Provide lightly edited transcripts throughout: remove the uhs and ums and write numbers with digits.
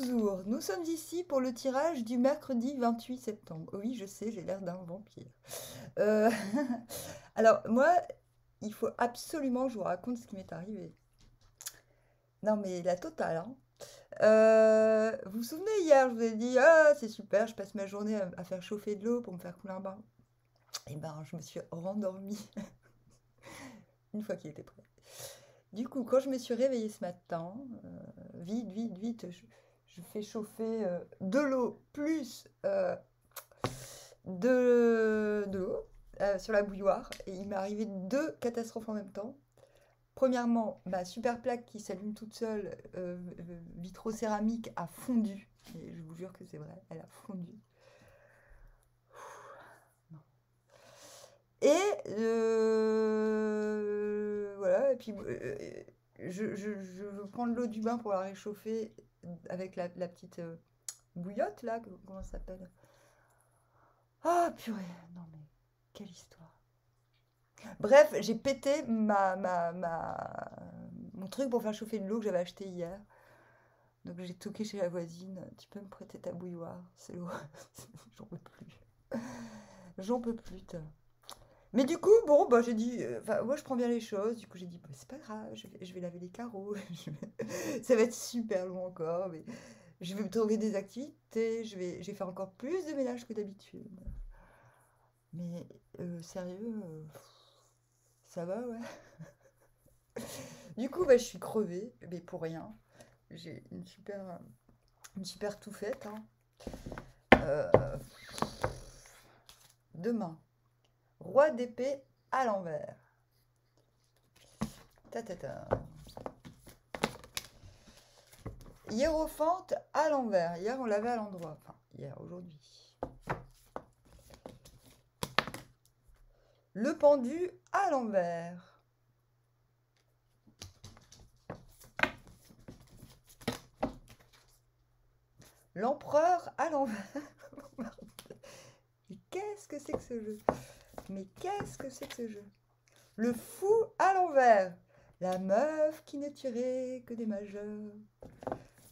Bonjour, nous sommes ici pour le tirage du mercredi 28 septembre. Oui, je sais, j'ai l'air d'un vampire. Euh, Alors, moi, il faut absolument que je vous raconte ce qui m'est arrivé. Non, mais la totale, hein. Vous vous souvenez, hier, je vous ai dit, ah, c'est super, je passe ma journée à faire chauffer de l'eau pour me faire couler un bain. Eh ben, je me suis rendormie une fois qu'il était prêt. Du coup, quand je me suis réveillée ce matin, vite, vite, vite, je fais chauffer de l'eau plus de l'eau sur la bouilloire. Et il m'est arrivé deux catastrophes en même temps. Premièrement, ma super plaque qui s'allume toute seule, vitrocéramique, a fondu. Et je vous jure que c'est vrai, elle a fondu. Non. Et voilà, et puis je veux prendre l'eau du bain pour la réchauffer avec la petite bouillotte là, comment ça s'appelle? Ah purée, non mais quelle histoire. Bref, j'ai pété mon truc pour faire chauffer de l'eau que j'avais acheté hier. Donc j'ai toqué chez la voisine, tu peux me prêter ta bouilloire? C'est l'eau. J'en peux plus. J'en peux plus. Mais du coup, bon, bah, j'ai dit, enfin, moi je prends bien les choses. Du coup, j'ai dit, bah, c'est pas grave, je vais laver les carreaux. Ça va être super long encore, mais je vais me trouver des activités. Je vais faire encore plus de ménage que d'habitude. Mais sérieux, ça va, ouais. Du coup, bah, je suis crevée, mais pour rien. J'ai une super tout faite, hein. Euh, Demain, roi d'épée à l'envers. Ta ta ta. Hiérophante à l'envers. Hier, on l'avait à l'endroit. Enfin, hier, aujourd'hui. Le pendu à l'envers. L'empereur à l'envers. Mais qu'est-ce que c'est que ce jeu? Mais qu'est-ce que c'est que ce jeu? Le fou à l'envers. La meuf qui ne tirait que des majeurs.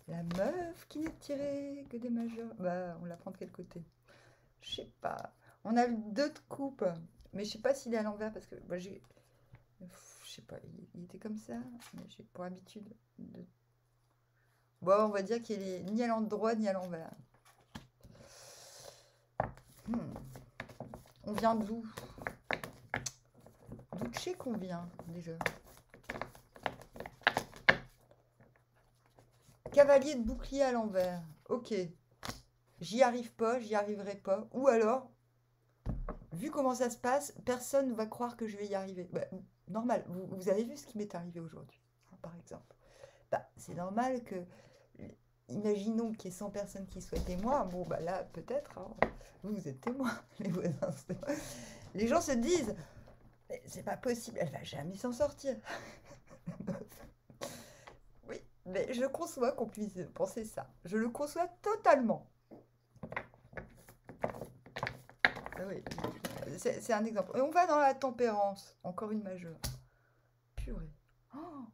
La meuf qui ne tirait que des majeurs. Bah, on la prend de quel côté? Je sais pas. On a le 2 de coupe. Mais je sais pas s'il est à l'envers parce que moi j'ai. Je sais pas, il était comme ça. Mais j'ai pour habitude de. Bon, on va dire qu'il est ni à l'endroit ni à l'envers. Hmm. On vient d'où? D'où de chez qu'on vient déjà? Cavalier de bouclier à l'envers. Ok. J'y arrive pas, j'y arriverai pas. Ou alors, vu comment ça se passe, personne ne va croire que je vais y arriver. Bah, normal, vous avez vu ce qui m'est arrivé aujourd'hui, hein, par exemple. Bah, c'est normal que, imaginons qu'il y ait 100 personnes qui soient témoins. Bon, bah là, peut-être, hein, vous êtes témoins, les voisins. Les gens se disent, mais c'est pas possible, elle va jamais s'en sortir. Oui, mais je conçois qu'on puisse penser ça. Je le conçois totalement. Oui, c'est un exemple. Et on va dans la tempérance. Encore une majeure. Purée. Oh,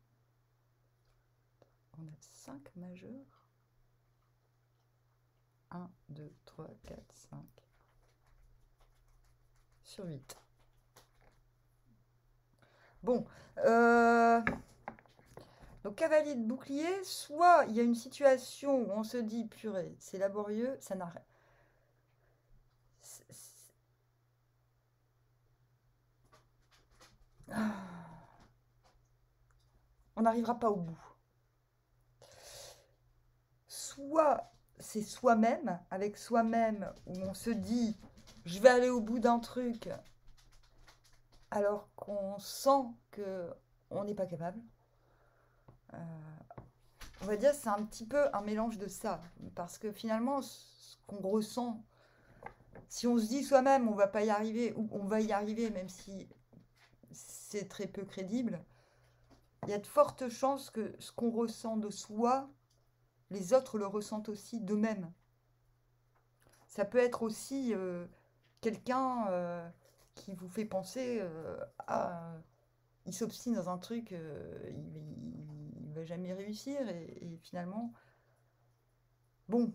on a 5 majeurs. 1, 2, 3, 4, 5. Sur 8. Bon. Donc, cavalier de bouclier, soit il y a une situation où on se dit, purée, c'est laborieux, ça n'arrête. On n'arrivera pas au bout. Soit c'est soi-même, avec soi-même, où on se dit, je vais aller au bout d'un truc, alors qu'on sent que on n'est pas capable. Euh, on va dire c'est un petit peu un mélange de ça, parce que finalement, ce qu'on ressent, si on se dit soi-même on va pas y arriver, ou on va y arriver même si c'est très peu crédible, il y a de fortes chances que ce qu'on ressent de soi, les autres le ressentent aussi d'eux-mêmes. Ça peut être aussi quelqu'un qui vous fait penser à il s'obstine dans un truc, il va jamais réussir et finalement Bon,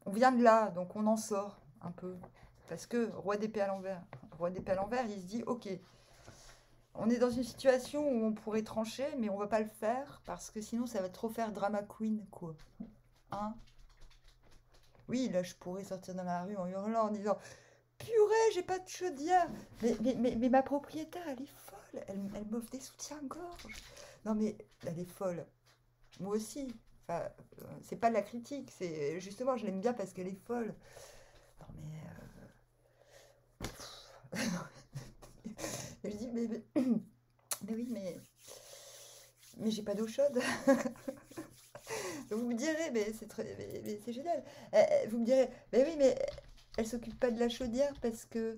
on vient de là, donc on en sort un peu. Parce que roi d'épée à l'envers. Roi d'épée à l'envers, il se dit, ok, on est dans une situation où on pourrait trancher, mais on va pas le faire, parce que sinon ça va trop faire drama queen, quoi. Hein? Oui, là, je pourrais sortir dans la rue en hurlant, en disant, purée, j'ai pas de chaudière. Mais ma propriétaire, elle est folle. Elle m'offre des soutiens-gorge. Non, mais elle est folle. Moi aussi. Enfin, c'est pas de la critique. C'est justement, je l'aime bien parce qu'elle est folle. Non, mais. Et je dis, mais oui, mais j'ai pas d'eau chaude. Vous me direz, mais c'est mais c'est génial. Vous me direz, mais oui, mais elle s'occupe pas de la chaudière parce que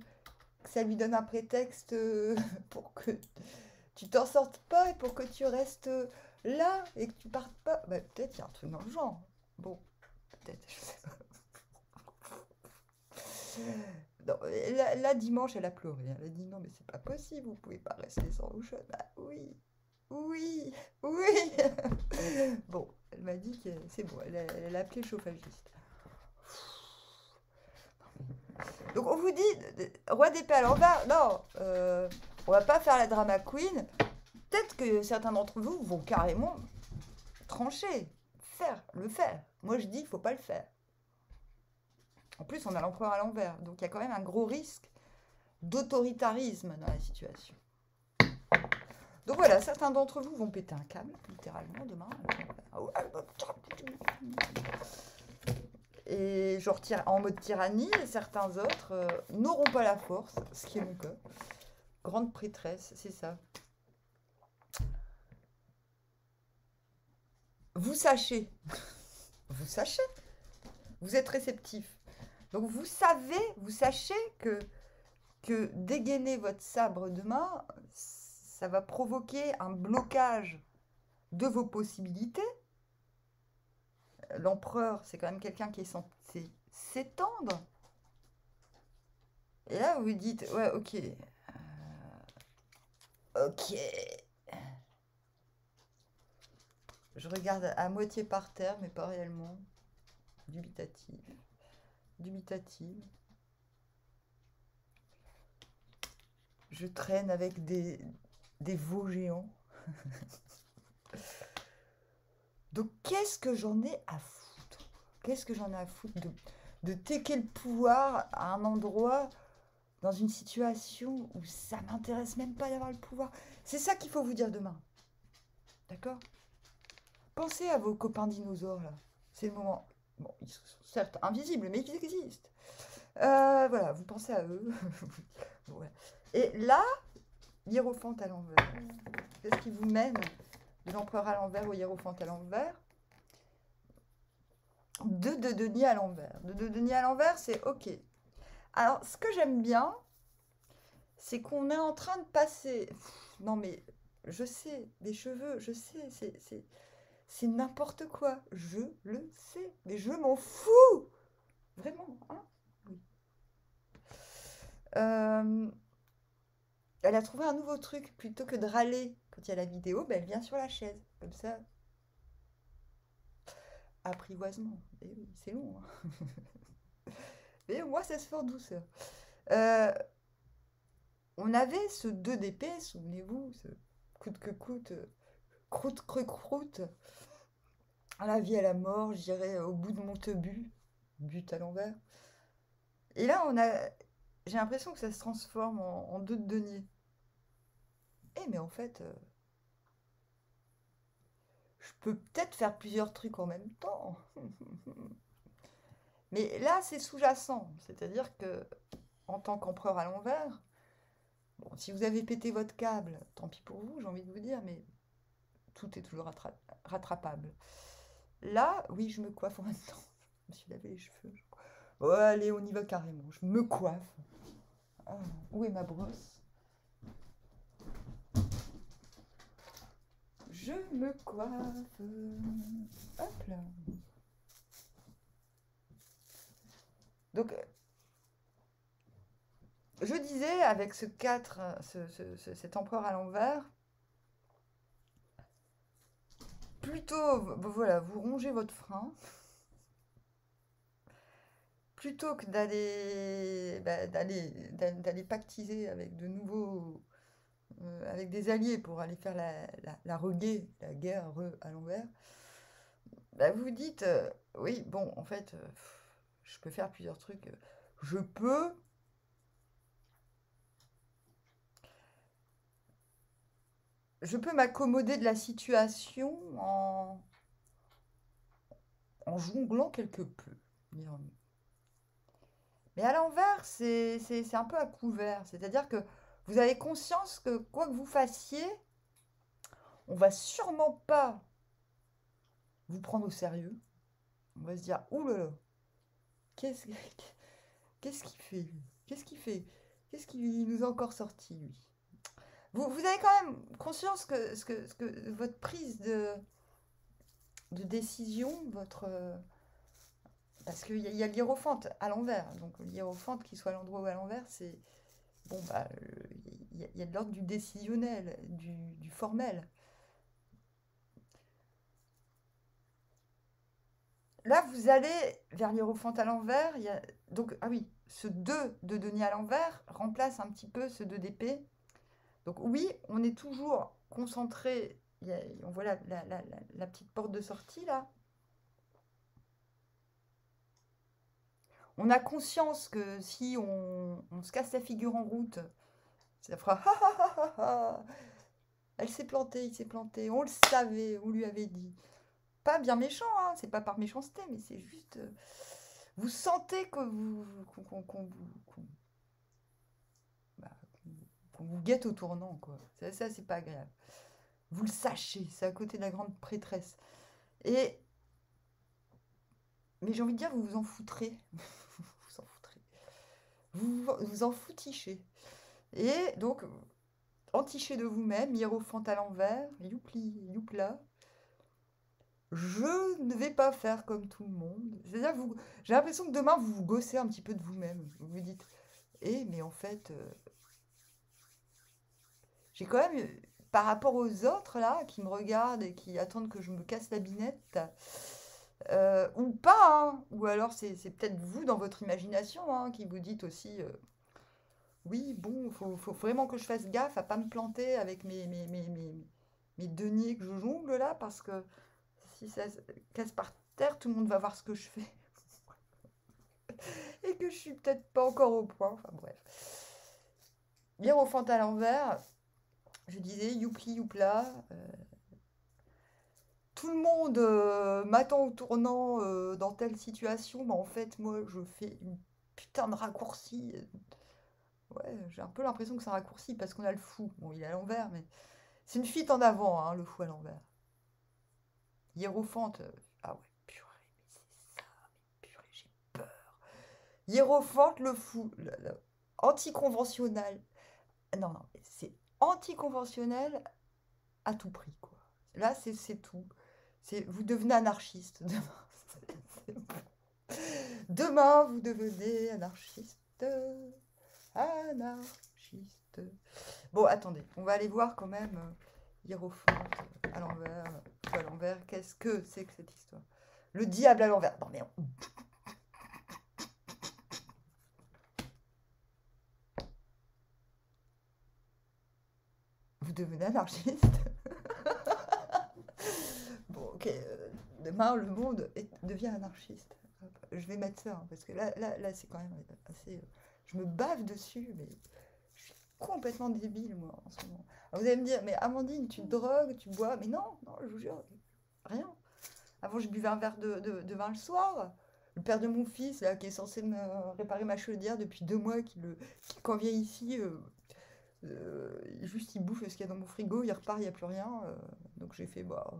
ça lui donne un prétexte pour que tu t'en sortes pas et pour que tu restes là et que tu partes pas. Bah, peut-être il y a un truc dans le genre. Bon, peut-être, je sais pas. Non, là, dimanche, elle a pleuré. Elle a dit non, mais c'est pas possible, vous pouvez pas rester sans eau chaude. Bah oui, oui, oui. Bon, elle m'a dit que c'est bon, elle a appelé le chauffagiste. Donc on vous dit, roi d'épée à l'envers, non, on va pas faire la drama queen. Peut-être que certains d'entre vous vont carrément trancher, le faire. Moi je dis, il faut pas le faire. En plus, on a l'empereur à l'envers, donc il y a quand même un gros risque d'autoritarisme dans la situation. Donc voilà, certains d'entre vous vont péter un câble, littéralement, demain. Et genre en mode tyrannie, et certains autres n'auront pas la force, ce qui est mon cas. Grande prêtresse, c'est ça. Vous sachez, vous sachez, vous êtes réceptif. Donc vous sachez que dégainer votre sabre demain, ça va provoquer un blocage de vos possibilités. L'empereur, c'est quand même quelqu'un qui est censé s'étendre. Et là, vous vous dites, ouais, ok. Ok. Je regarde à moitié par terre, mais pas réellement. Dubitative. Dubitative. Je traîne avec des veaux géants. Donc, qu'est-ce que j'en ai à foutre? Qu'est-ce que j'en ai à foutre de tecker le pouvoir à un endroit, dans une situation où ça m'intéresse même pas d'avoir le pouvoir? C'est ça qu'il faut vous dire demain. D'accord? Pensez à vos copains dinosaures, là. C'est le moment. Bon, ils sont certes invisibles, mais ils existent. Voilà, vous pensez à eux. Ouais. Et là, hiérophante à l'envers. Qu'est-ce qui vous mène de l'empereur à l'envers au hiérophante à l'envers? De denier à l'envers. De denier à l'envers, c'est OK. Alors, ce que j'aime bien, c'est qu'on est en train de passer... non, mais je sais, des cheveux, je sais, c'est n'importe quoi. Je le sais, mais je m'en fous. Vraiment, hein? Oui. Elle a trouvé un nouveau truc. Plutôt que de râler quand il y a la vidéo, ben elle vient sur la chaise. Comme ça, apprivoisement. Et oui, c'est long. Hein. Mais moi, ça se fait en douceur. Euh, on avait ce 2 d'épée, souvenez-vous, ce coûte que coûte, croûte creux croûte, à la vie à la mort, j'irai au bout de mon tebu, but à l'envers. Et là, j'ai l'impression que ça se transforme en 2 de denier. Eh, mais en fait, je peux peut-être faire plusieurs trucs en même temps. Mais là, c'est sous-jacent. C'est-à-dire que, en tant qu'empereur à l'envers, bon, si vous avez pété votre câble, tant pis pour vous, j'ai envie de vous dire, mais tout est toujours rattrapable. Là, oui, je me coiffe en même temps. Je me suis lavé les cheveux. Oh, allez, on y va carrément. Je me coiffe. Ah, où est ma brosse? Je me coiffe. Hop là. Donc, je disais, avec ce 4, cet empereur à l'envers, plutôt, voilà, vous rongez votre frein. plutôt que d'aller pactiser avec de nouveaux, avec des alliés pour aller faire la reguer, la guerre à l'envers, bah, vous vous dites, oui, bon, en fait, je peux faire plusieurs trucs. Je peux m'accommoder de la situation en jonglant quelque peu, dirons-nous. Mais à l'envers, c'est un peu à couvert. C'est-à-dire que vous avez conscience que quoi que vous fassiez, on va sûrement pas vous prendre au sérieux. On va se dire, ouh là là, qu'est-ce qu'est-ce qu'il fait lui? Qu'est-ce qu'il fait? Qu'est-ce qu'il nous a encore sorti lui? Vous avez quand même conscience que votre prise de décision, parce qu'il y a l'hiérophante à l'envers. Donc l'hiérophante, qui soit à l'endroit ou à l'envers, c'est... Bon, bah, il y a de l'ordre du décisionnel, du formel. Là, vous allez vers l'hiérophante à l'envers. Donc, ah oui, ce 2 de denier à l'envers remplace un petit peu ce 2 d'épée. Donc oui, on est toujours concentré. On voit la petite porte de sortie là. On a conscience que si on se casse la figure en route, ça fera ha ha ha ha ha. Elle s'est plantée, il s'est planté, on le savait, on lui avait dit. Pas bien méchant, hein, c'est pas par méchanceté, mais c'est juste. Vous sentez que bah, qu'on vous guette au tournant, quoi. Ça, c'est pas agréable. Vous le sachez, c'est à côté de la grande prêtresse. Mais j'ai envie de dire, vous vous en foutrez. Vous en foutrez. Vous en foutichez. Et donc, entiché de vous-même, hiérophante à l'envers, youpli, youpla. Je ne vais pas faire comme tout le monde. C'est-à-dire, j'ai l'impression que demain, vous vous gossez un petit peu de vous-même. Vous vous dites, mais en fait, j'ai quand même, par rapport aux autres, là, qui me regardent et qui attendent que je me casse la binette, ou pas, hein, ou alors c'est peut-être vous, dans votre imagination, hein, qui vous dites aussi, oui, bon, faut vraiment que je fasse gaffe à pas me planter avec mes deniers que je jongle, là, parce que si ça se casse par terre, tout le monde va voir ce que je fais. Et que je suis peut-être pas encore au point. Enfin bref. Hiérophante à l'envers, je disais youpli youpla. Tout le monde m'attend au tournant dans telle situation, mais en fait, moi, je fais une putain de raccourci. Ouais, j'ai un peu l'impression que c'est un raccourci parce qu'on a le fou. Bon, il est à l'envers, mais c'est une fuite en avant, hein, le fou à l'envers. Hiérophante, ah ouais, purée, mais c'est ça, mais purée, j'ai peur. Hiérophante, le fou, anticonventionnel. Non, non, c'est anticonventionnel à tout prix, quoi. Là, c'est tout. Vous devenez anarchiste demain. Demain, vous devenez anarchiste. Anarchiste. Bon, attendez, on va aller voir quand même hiérophante à l'envers, ou à l'envers. Qu'est-ce que c'est que cette histoire? Le diable à l'envers. Non, mais vous devenez anarchiste. Bon, ok. Demain, le monde devient anarchiste. Je vais mettre ça, hein, parce que là c'est quand même assez... je me bave dessus, mais je suis complètement débile, moi, en ce moment. Alors, vous allez me dire, mais Amandine, tu te drogues, tu bois? Mais non, non, je vous jure, rien. Avant, je buvais un verre de vin le soir. Le père de mon fils, là, qui est censé me réparer ma chaudière depuis 2 mois, quand vient ici, juste il bouffe ce qu'il y a dans mon frigo, il repart, il n'y a plus rien. Donc j'ai fait, bah,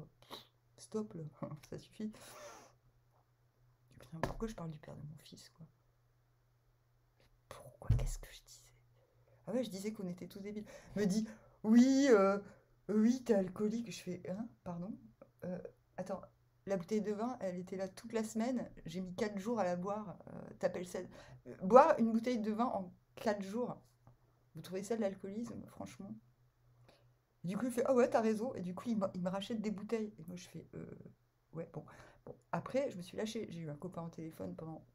stop, là, ça suffit. Putain, pourquoi je parle du père de mon fils, quoi? Pourquoi? Qu'est-ce que je disais? Ah ouais, je disais qu'on était tous débiles. Me dit, oui, oui, t'es alcoolique. Je fais, hein, pardon? Euh, Attends, la bouteille de vin, elle était là toute la semaine. J'ai mis 4 jours à la boire. T'appelles ça... boire une bouteille de vin en 4 jours. Vous trouvez ça de l'alcoolisme, franchement? Et du coup, il fait, ah ouais, t'as raison. Et du coup, il me rachète des bouteilles. Et moi, je fais, ouais, bon. Bon, après, je me suis lâchée. J'ai eu un copain au téléphone pendant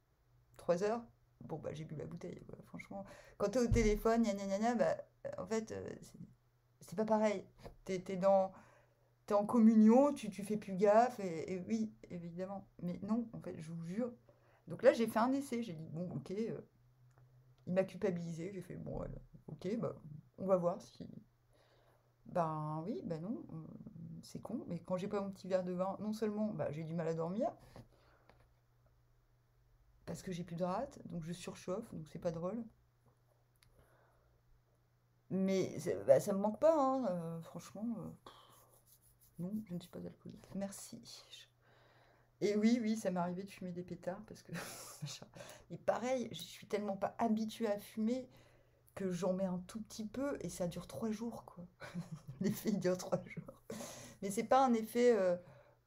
3 heures. Bon, bah, j'ai bu la bouteille, quoi. Franchement, quand t'es au téléphone, gna gna gna gna, bah, en fait, c'est pas pareil. T'es en communion, tu fais plus gaffe, et oui, évidemment. Mais non, en fait, je vous jure. Donc là, j'ai fait un essai. J'ai dit, bon, ok, il m'a culpabilisé. J'ai fait, bon, ok, bah, on va voir si. Ben oui, ben non, c'est con. Mais quand j'ai pas mon petit verre de vin, non seulement bah, j'ai du mal à dormir, parce que j'ai plus de rate, donc je surchauffe, donc c'est pas drôle. Mais bah, ça me manque pas, hein, franchement. Non, je ne suis pas alcoolique. Merci. Et oui, oui, ça m'est arrivé de fumer des pétards parce que. Et pareil, je suis tellement pas habituée à fumer que j'en mets un tout petit peu et ça dure 3 jours, quoi. L'effet il dure 3 jours. Mais c'est pas un effet.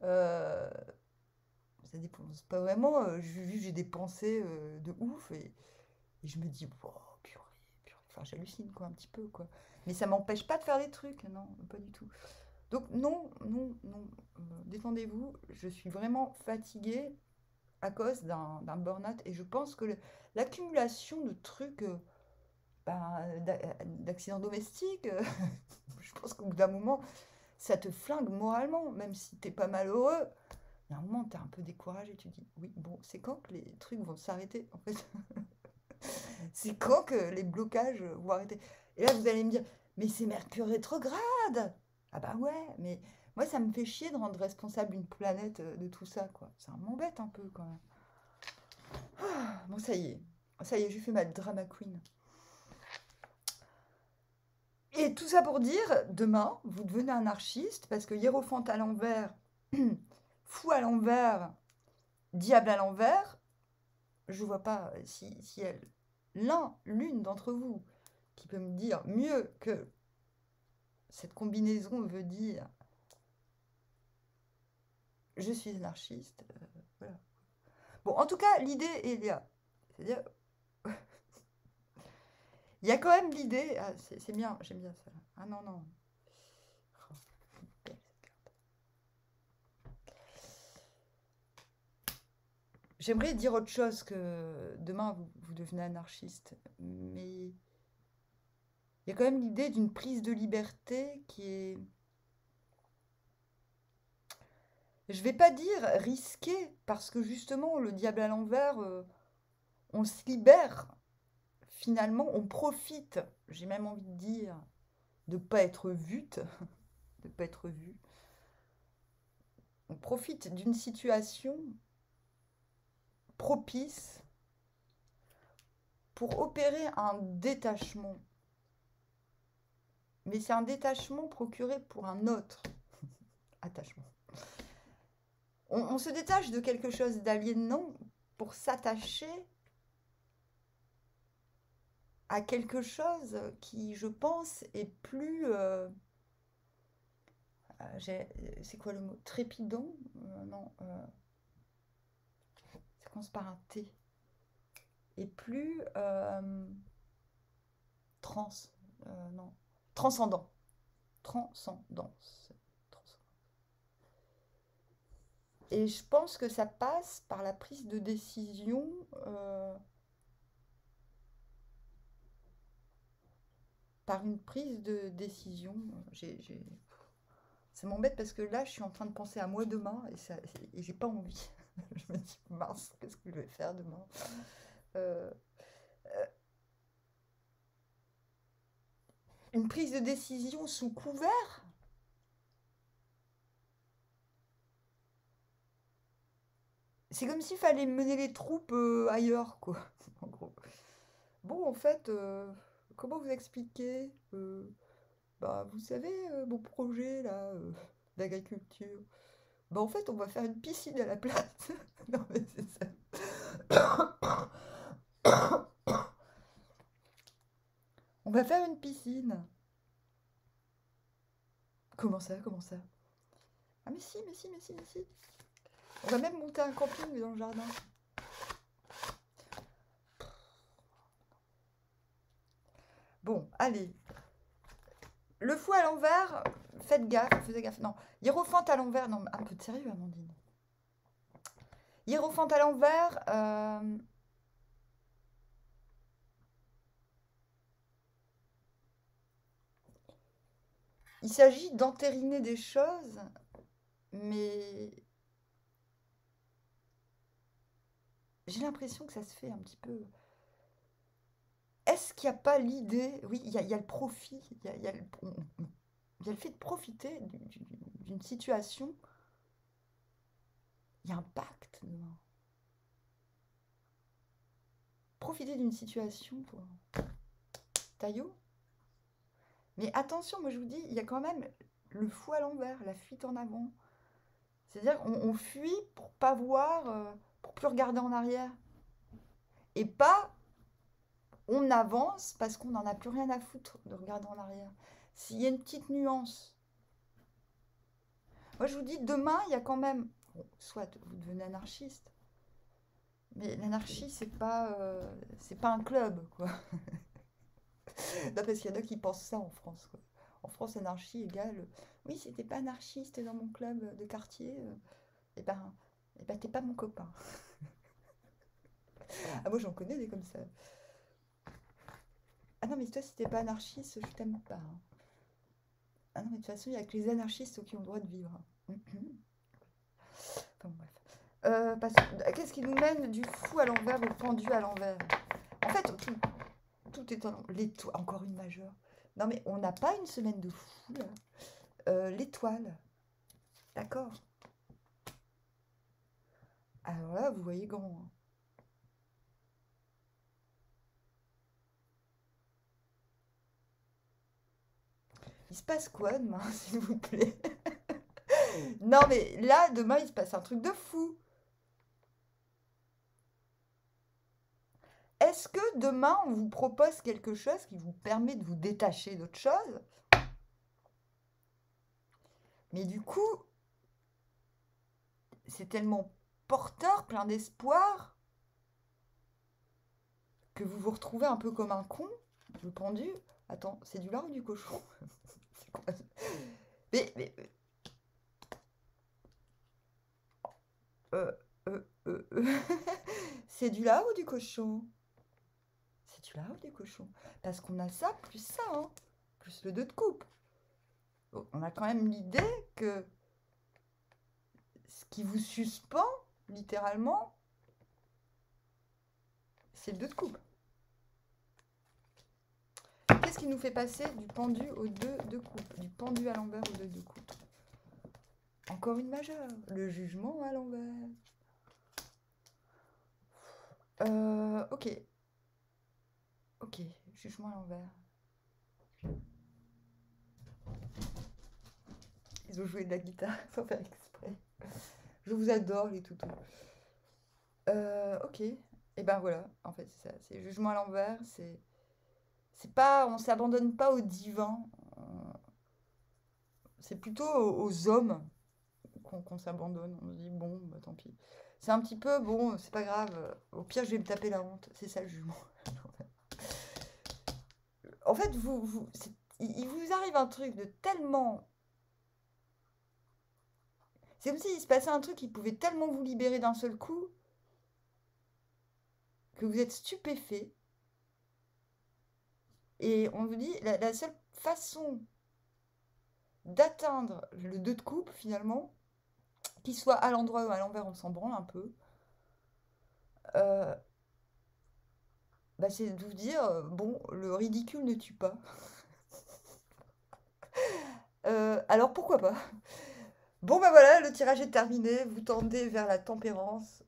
Euh, Ça dépend. C'est pas vraiment. J'ai des pensées de ouf et je me dis, oh, purée, purée. Enfin, j'hallucine, quoi, un petit peu, quoi. Mais ça m'empêche pas de faire des trucs, non, pas du tout. Donc, non, non, non. Détendez-vous. Je suis vraiment fatiguée à cause d'un burn-out et je pense que l'accumulation de trucs, d'accidents domestiques, je pense qu'au bout d'un moment, ça te flingue moralement, même si t'es pas malheureux. Il y a un moment, t'es un peu découragé, tu dis, oui, bon, c'est quand que les trucs vont s'arrêter, en fait? C'est quand que les blocages vont arrêter? Et là, vous allez me dire, mais c'est Mercure rétrograde! Ah bah ouais, mais moi, ça me fait chier de rendre responsable une planète de tout ça, quoi. Ça m'embête un peu, quand même. Bon, ça y est, j'ai fait ma drama queen. Et tout ça pour dire, demain, vous devenez anarchiste, parce que hiérophante à l'envers, fou à l'envers, diable à l'envers, je vois pas si elle, l'une d'entre vous, qui peut me dire mieux que cette combinaison veut dire je suis anarchiste. Voilà. Bon, en tout cas, l'idée est là. C'est-à-dire, il y a quand même l'idée. Ah, c'est bien, j'aime bien ça. Ah non, non. Oh, belle cette carte. J'aimerais dire autre chose que demain vous devenez anarchiste, mais il y a quand même l'idée d'une prise de liberté qui est, je vais pas dire risquée, parce que justement le diable à l'envers, on se libère, finalement, on profite, j'ai même envie de dire, de pas être vute, de pas être vu. On profite d'une situation propice pour opérer un détachement. Mais c'est un détachement procuré pour un autre attachement. On se détache de quelque chose d'aliénant pour s'attacher à quelque chose qui, je pense, est plus... c'est quoi le mot? Trépidant? Non. Ça commence par un T. Et plus... non. Transcendant. Transcendance. Et je pense que ça passe par la prise de décision... par une prise de décision. Ça m'embête parce que là, je suis en train de penser à moi demain et j'ai pas envie. Je me dis, mince, qu'est-ce que je vais faire demain? Euh, une prise de décision sous couvert? C'est comme s'il fallait mener les troupes ailleurs, quoi, en gros. Bon, en fait, comment vous expliquer bah, vous savez, mon projet, là, d'agriculture. Bah, en fait, on va faire une piscine à la place. Non, mais c'est ça. On va faire une piscine. Comment ça? Comment ça? Ah, mais si, mais si, mais si, mais si. On va même monter un camping dans le jardin. Bon, allez. Le fou à l'envers, faites gaffe. Non, hiérophante à l'envers, non, un peu de sérieux, Amandine. Hiérophante à l'envers, il s'agit d'entériner des choses, mais j'ai l'impression que ça se fait un petit peu. Est-ce qu'il n'y a pas l'idée, oui, il y a le profit, il y a le fait de profiter d'une situation, il y a un pacte dedans. Profiter d'une situation pour Taillot. Mais attention, moi je vous dis, il y a quand même le fou à l'envers, la fuite en avant. C'est-à-dire qu'on fuit pour pas voir, pour plus regarder en arrière. Et pas on avance parce qu'on n'en a plus rien à foutre de regarder en arrière. S'il y a une petite nuance. Moi je vous dis, demain, il y a quand même... Bon, soit vous devenez anarchiste, mais l'anarchie, c'est pas un club, quoi. Non, parce qu'il y en a qui pensent ça en France, quoi. En France, anarchie égale... Oui, si t'es pas anarchiste dans mon club de quartier, eh ben, t'es pas mon copain. Ah, moi, j'en connais des comme ça. Ah non, mais toi, si t'es pas anarchiste, je t'aime pas. Hein. Ah non, mais de toute façon, il n'y a que les anarchistes qui ont le droit de vivre. Enfin, bref. Qu'est-ce qui nous mène du fou à l'envers au pendu à l'envers? En fait, tout est en... L'étoile, encore une majeure. Non, mais on n'a pas une semaine de fou, là. L'étoile. D'accord. Alors là, vous voyez grand. Hein. Il se passe quoi demain, s'il vous plaît? Non, mais là, demain, il se passe un truc de fou. Est-ce que demain, on vous propose quelque chose qui vous permet de vous détacher d'autre chose? Mais du coup, c'est tellement porteur, plein d'espoir, que vous vous retrouvez un peu comme un con, le pendu. Attends, c'est du lard ou du cochon? C'est quoi? Mais euh, euh, euh, euh, c'est du lard ou du cochon? C'est du lard ou du cochon? Parce qu'on a ça, plus ça, hein, plus le 2 de coupe. Donc, on a quand même l'idée que ce qui vous suspend, littéralement, c'est le 2 de coupe. Qu'est-ce qui nous fait passer du pendu au 2 de coupe? Du pendu à l'envers au 2 de coupe. Encore une majeure. Le jugement à l'envers. Ok. Ok, jugement à l'envers. Ils ont joué de la guitare sans faire exprès. Je vous adore, les toutous. Ok. Et ben voilà, en fait, c'est ça. C'est jugement à l'envers. C'est pas... On s'abandonne pas au divin. C'est plutôt aux hommes qu'on s'abandonne. On se dit, bon, bah, tant pis. C'est un petit peu, bon, c'est pas grave. Au pire, je vais me taper la honte. C'est ça le jugement. En fait, il vous arrive un truc de tellement... C'est comme s'il se passait un truc qui pouvait tellement vous libérer d'un seul coup que vous êtes stupéfait. Et on vous dit, la seule façon d'atteindre le 2 de coupe, finalement, qu'il soit à l'endroit ou à l'envers, on s'en branle un peu, bah c'est de vous dire, bon, le ridicule ne tue pas. Alors pourquoi pas? Bon bah voilà, le tirage est terminé, vous tendez vers la tempérance.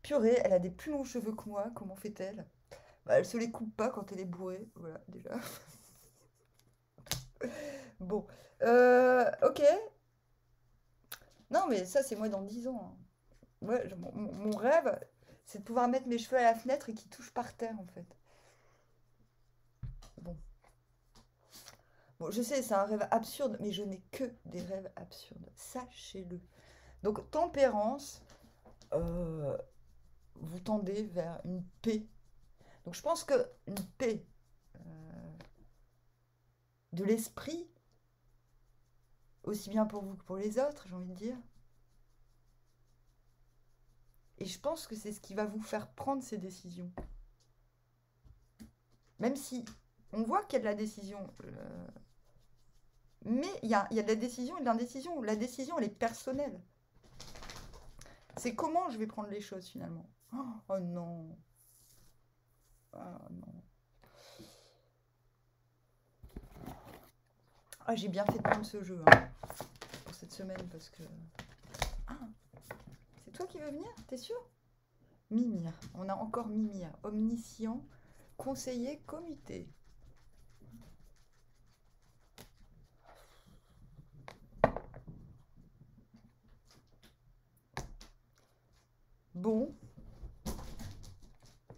Purée, elle a des plus longs cheveux que moi, comment fait-elle? Bah, elle se les coupe pas quand elle est bourrée, voilà, déjà. Bon, ok. Non mais ça c'est moi dans 10 ans. Hein. Ouais, mon rêve, c'est de pouvoir mettre mes cheveux à la fenêtre et qu'ils touchent par terre en fait. Bon. Bon, je sais, c'est un rêve absurde, mais je n'ai que des rêves absurdes. Sachez-le. Donc, tempérance, euh, vous tendez vers une paix. Donc, je pense que une paix de l'esprit, aussi bien pour vous que pour les autres, j'ai envie de dire. Et je pense que c'est ce qui va vous faire prendre ces décisions. Même si on voit qu'il y a de la décision. Mais il y a de la décision et de l'indécision. La décision, elle est personnelle. C'est comment je vais prendre les choses, finalement. Oh non. Oh non. Ah, j'ai bien fait de prendre ce jeu pour cette semaine, parce que... Ah, c'est toi qui veux venir? T'es sûr? Mimir. On a encore Mimir. Omniscient, conseiller, comité. Bon.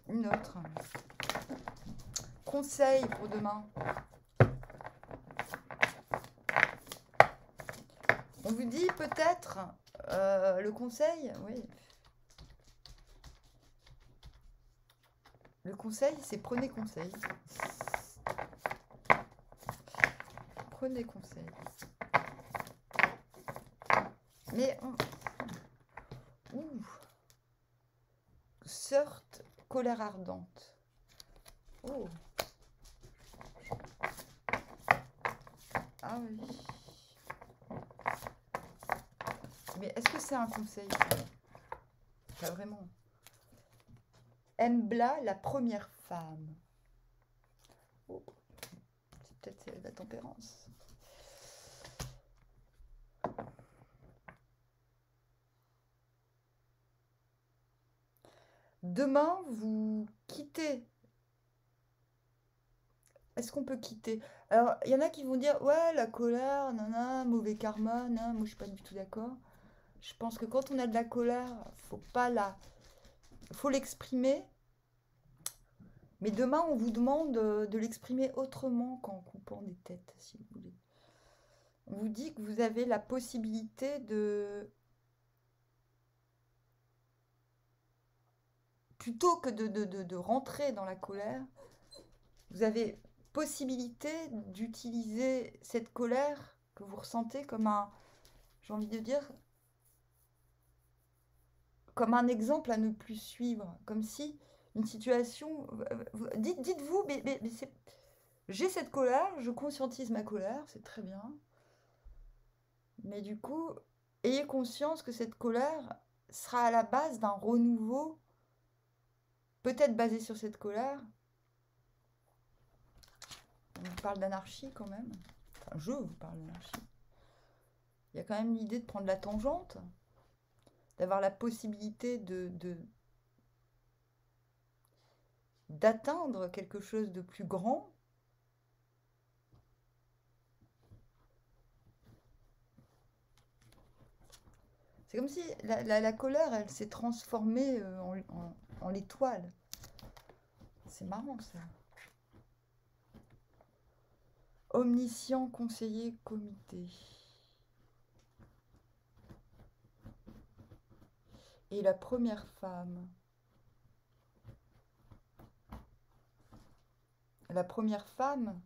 Une autre. Conseil pour demain. On vous dit peut-être le conseil, oui. Le conseil, c'est prenez conseil. Prenez conseil. Mais ouh. Sorte colère ardente. Oh. Ah oui. Mais est-ce que c'est un conseil? Pas vraiment. Embla, la première femme. Oh. C'est peut-être la tempérance. Demain, vous quittez. Est-ce qu'on peut quitter? Alors, il y en a qui vont dire, ouais, la colère, nana, mauvais karma, non, moi je suis pas du tout d'accord. Je pense que quand on a de la colère, faut l'exprimer. Mais demain, on vous demande de l'exprimer autrement qu'en coupant des têtes, si vous voulez. On vous dit que vous avez la possibilité de... Plutôt que de rentrer dans la colère, vous avez possibilité d'utiliser cette colère que vous ressentez comme un... J'ai envie de dire... Comme un exemple à ne plus suivre. Comme si une situation... Dites-vous, mais j'ai cette colère, je conscientise ma colère, c'est très bien. Mais du coup, ayez conscience que cette colère sera à la base d'un renouveau, peut-être basé sur cette colère. On vous parle d'anarchie quand même. Enfin, je vous parle d'anarchie. Il y a quand même l'idée de prendre la tangente, d'avoir la possibilité d'atteindre quelque chose de plus grand. C'est comme si la colère, elle s'est transformée en l'étoile. C'est marrant ça. Omniscient, conseiller, comité. Et la première femme. La première femme,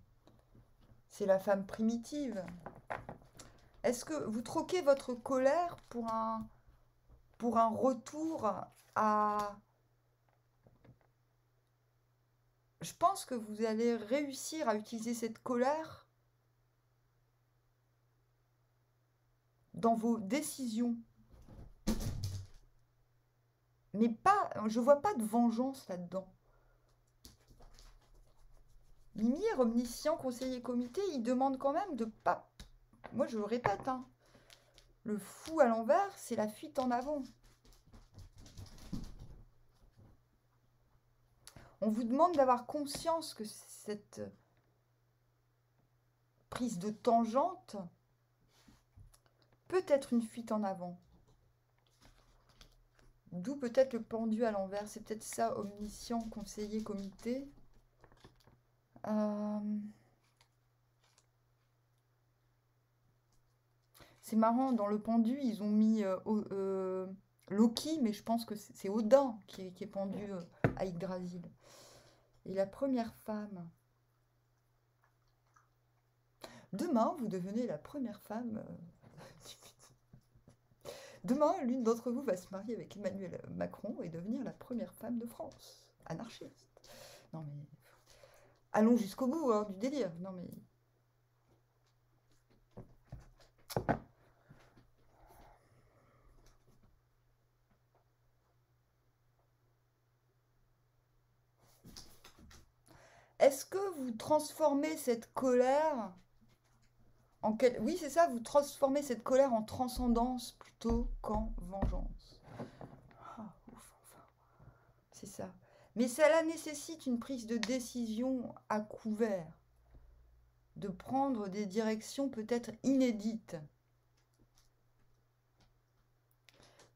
c'est la femme primitive. Est-ce que vous troquez votre colère pour un retour à... Je pense que vous allez réussir à utiliser cette colère dans vos décisions. Mais pas, je vois pas de vengeance là-dedans. Mimir, omniscient, conseiller, comité, il demande quand même de pas... Moi, je le répète, hein, le fou à l'envers, c'est la fuite en avant. On vous demande d'avoir conscience que cette prise de tangente peut être une fuite en avant. D'où peut-être le pendu à l'envers. C'est peut-être ça, omniscient, conseiller, comité. C'est marrant, dans le pendu, ils ont mis Loki, mais je pense que c'est Odin qui est pendu à Yggdrasil. Et la première femme. Demain, vous devenez la première femme. Demain, l'une d'entre vous va se marier avec Emmanuel Macron et devenir la première femme de France. Anarchiste. Non mais... Allons jusqu'au bout du délire. Non mais... Est-ce que vous transformez cette colère en quel... Oui, c'est ça, vous transformez cette colère en transcendance plutôt qu'en vengeance. Ah, ouf, enfin, c'est ça. Mais cela nécessite une prise de décision à couvert, de prendre des directions peut-être inédites,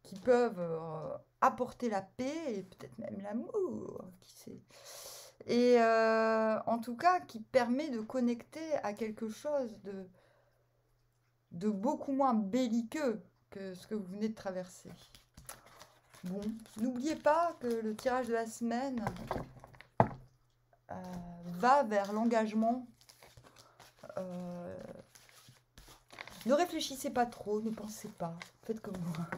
qui peuvent apporter la paix et peut-être même l'amour, qui sait. Et en tout cas, qui permet de connecter à quelque chose de beaucoup moins belliqueux que ce que vous venez de traverser. Bon, n'oubliez pas que le tirage de la semaine va vers l'engagement. Ne réfléchissez pas trop, ne pensez pas, faites comme moi.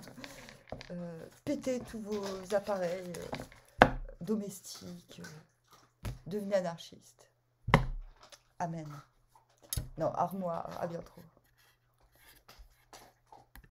Pétez tous vos appareils domestiques, devenez anarchiste. Amen. Non, armoire, à bientôt.